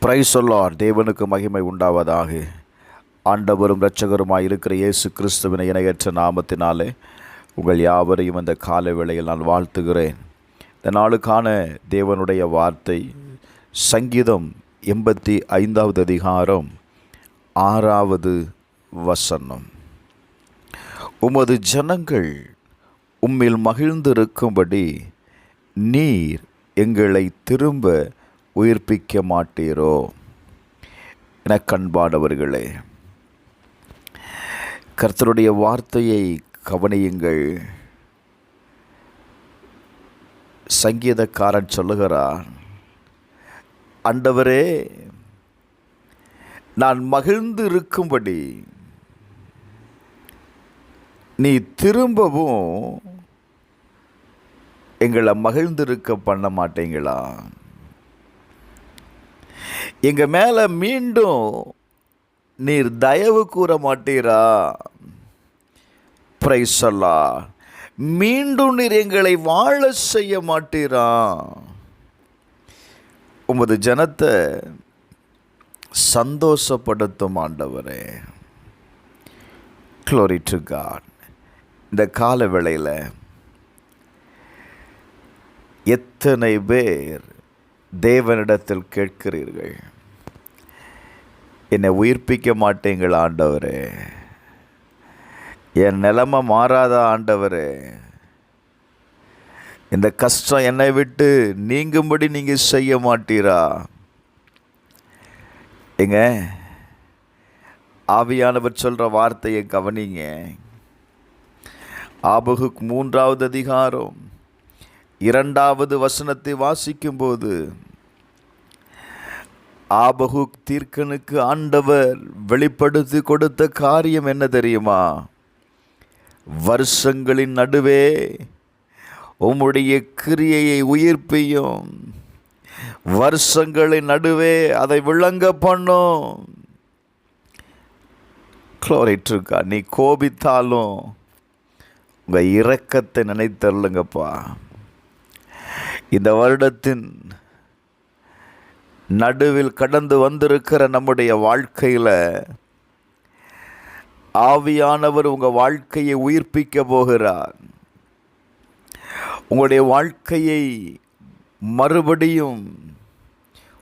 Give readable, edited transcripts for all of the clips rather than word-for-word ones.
Praise the Lord. தேவனுக்கு மகிமை உண்டாவதாக. ஆண்டவரும் இரட்சகருமாய் இருக்கிற இயேசு கிறிஸ்துவின் இணையற்ற நாமத்தினாலே உங்கள் யாவரையும் இந்த காலை வேளையில் நான் வாழ்த்துகிறேன். இந்த நாளுக்கான தேவனுடைய வார்த்தை சங்கீதம் 85வது அதிகாரம் 6வது வசனம். உமது ஜனங்கள் உம்மில் மகிழ்ந்திருக்கும்படி நீர் எங்களை திரும்ப உயிர்ப்பிக்க மாட்டீரோ? எனக்கன்பானவர்களே, கர்த்தருடைய வார்த்தையை கவனியுங்கள். சங்கீதக்காரன் சொல்லுகிறான், ஆண்டவரே, நான் மகிழ்ந்து இருக்கும்படி நீ திரும்பவும் எங்களை மகிழ்ந்திருக்க பண்ண மாட்டீங்களா? எங்க மேல மீண்டும் நீர் தயவு கூற மாட்டீரா? Praise the Lord. மீண்டும் நீர் எங்களை வாழ செய்ய மாட்டீரா? உமது ஜனத்தை சந்தோஷப்படுத்தும் ஆண்டவரே. Glory to God. இந்த கால வேளையில் எத்தனை பேர் தேவனிடத்தில் கேட்கிறீர்கள், என்னை உயிர்ப்பிக்க மாட்டீங்களா ஆண்டவரே? என் நிலைமை மாறாதா ஆண்டவரே? இந்த கஷ்டம் என்னை விட்டு நீங்கும்படி நீங்கள் செய்ய மாட்டீரா? எங்க ஆவியானவர் சொல்கிற வார்த்தையை கவனிங்க. ஆபகுக் 3வது அதிகாரம் 2வது வசனத்தை வாசிக்கும்போது, ஆபகுக் தீர்க்கனுக்கு ஆண்டவர் வெளிப்படுத்தி கொடுத்த காரியம் என்ன தெரியுமா? வருஷங்களின் நடுவே உம்முடைய கிரியையை உயிர்ப்பியும், வருஷங்களின் நடுவே அதை விளங்க பண்ணும். Glory to God. நீ கோபித்தாலும் உங்கள் இரக்கத்தை நினைத்தருளுங்கப்பா. இந்த வருடத்தின் நடுவில் கடந்து வந்திருக்கிற நம்முடைய வாழ்க்கையில் ஆவியானவர் உங்கள் வாழ்க்கையை உயிர்ப்பிக்க போகிறார். உங்களுடைய வாழ்க்கையை மறுபடியும்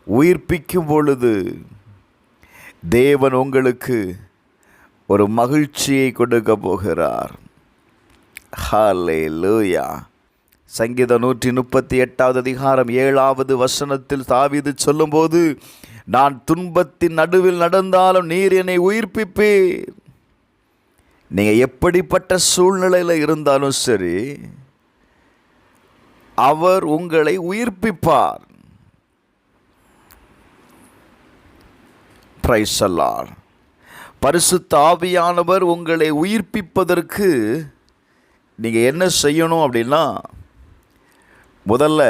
உயிர்ப்பிக்கும் பொழுது தேவன் உங்களுக்கு ஒரு மகிழ்ச்சியை கொடுக்க போகிறார். ஹல்லேலூயா. சங்கீதம் 138வது அதிகாரம் 7வது வசனத்தில் தாவீது சொல்லும்போது, நான் துன்பத்தின் நடுவில் நடந்தாலும் நீர் என்னை உயிர்ப்பிப்பீர். நீங்கள் எப்படிப்பட்ட சூழ்நிலையில் இருந்தாலும் சரி, அவர் உங்களை உயிர்ப்பிப்பார். Praise the Lord. பரிசுத்த ஆவியானவர் உங்களை உயிர்ப்பிப்பதற்கு நீங்கள் என்ன செய்யணும் அப்படின்னா, முதல்ல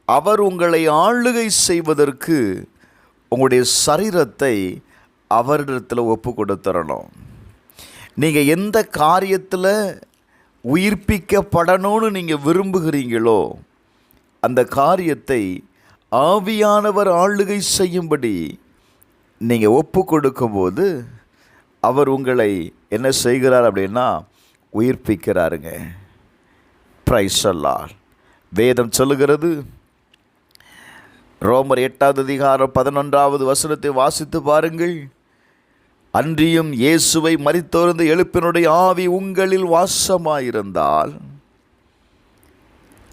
அவர் உங்களை ஆளுகை செய்வதற்கு உங்களுடைய சரீரத்தை அவரிடத்தில் ஒப்பு கொடுத்துடணும். நீங்கள் எந்த காரியத்தில் உயிர்ப்பிக்கப்படணும்னு நீங்கள் விரும்புகிறீங்களோ அந்த காரியத்தை ஆவியானவர் ஆளுகை செய்யும்படி நீங்கள் ஒப்பு கொடுக்கும்போது அவர் உங்களை என்ன செய்கிறார் அப்படின்னா உயிர்ப்பிக்கிறாருங்க. Praise the Lord. வேதம் சொல்லுகிறது, ரோமர் 8வது அதிகாரம் 11வது வசனத்தை வாசித்து பாருங்கள். அன்றியும் இயேசுவை மரித்தோர்ந்து எழுப்பினுடைய ஆவி உங்களில் வாசமாயிருந்தால்,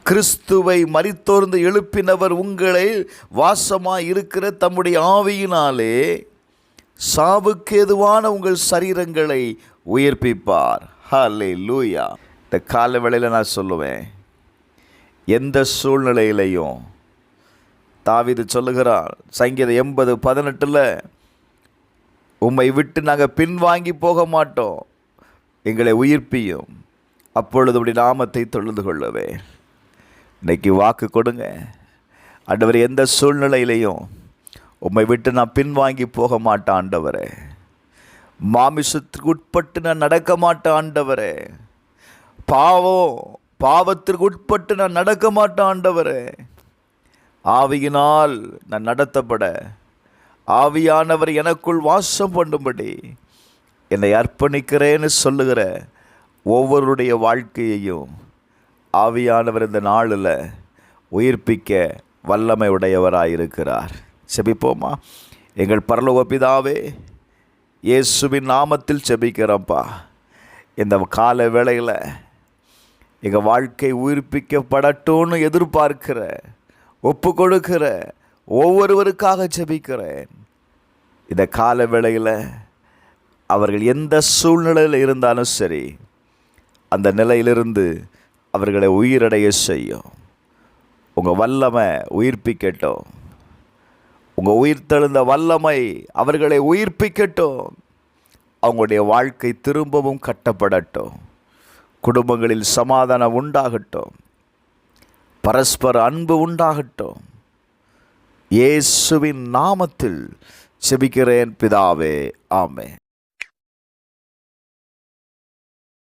கிறிஸ்துவை மரித்தோர்ந்து எழுப்பினவர் உங்களை வாசமாயிருக்கிற தம்முடைய ஆவியினாலே சாவுக்கு ஏதுவான உங்கள் சரீரங்களை உயிர்ப்பிப்பார். ஹல்லேலூயா. இந்த கால வேளையில் நான் சொல்லுவேன், எந்த சூழ்நிலையிலையும் தாவீது சொல்லுகிறார் சங்கீதம் 80:18, உம்மை விட்டு நாங்கள் பின்வாங்கி போக மாட்டோம், எங்களை உயிர்ப்பியும், அப்பொழுது உடைய நாமத்தை தொழுது கொள்ளவே. இன்னைக்கு வாக்கு கொடுங்க, ஆண்டவரே, எந்த சூழ்நிலையிலையும் உம்மை விட்டு நான் பின்வாங்கி போக மாட்டேன் ஆண்டவரே. மாமிசத்துக்கு உட்பட்டு நான் நடக்க மாட்டேன் ஆண்டவரே. பாவத்திற்கு உட்பட்டு நான் நடக்க மாட்டேன் ஆண்டவரே. ஆவியினால் நான் நடத்தப்பட, ஆவியானவர் எனக்குள் வாசம் பண்ணும்படி என்னை அர்ப்பணிக்கிறேன்னு சொல்லுகிற ஒவ்வொருடைய வாழ்க்கையையும் ஆவியானவர் இந்த நாளில் உயிர்ப்பிக்க வல்லமை உடையவராயிருக்கிறார். செபிப்போமா? எங்கள் பரலோக பிதாவே, இயேசுவின் நாமத்தில் செபிக்கிறோம்ப்பா. இந்த கால வேளையில் எங்கள் வாழ்க்கை உயிர்ப்பிக்கப்படட்டும்னு எதிர்பார்க்கிற, ஒப்பு கொடுக்கிற ஒவ்வொருவருக்காக செபிக்கிறேன். இந்த கால வேளையில் அவர்கள் எந்த சூழ்நிலையில் இருந்தாலும் சரி, அந்த நிலையிலிருந்து அவர்களை உயிரடைய செய்யும். உங்கள் வல்லமை உயிர்ப்பிக்கட்டும். உங்கள் உயிர்த்தெழுந்த வல்லமை அவர்களை உயிர்ப்பிக்கட்டும். அவங்களுடைய வாழ்க்கை திரும்பவும் கட்டப்படட்டும். குடும்பங்களில் சமாதானம் உண்டாகட்டும். பரஸ்பர அன்பு உண்டாகட்டும். இயேசுவின் நாமத்தில் செபிக்கிறேன் பிதாவே, ஆமென்.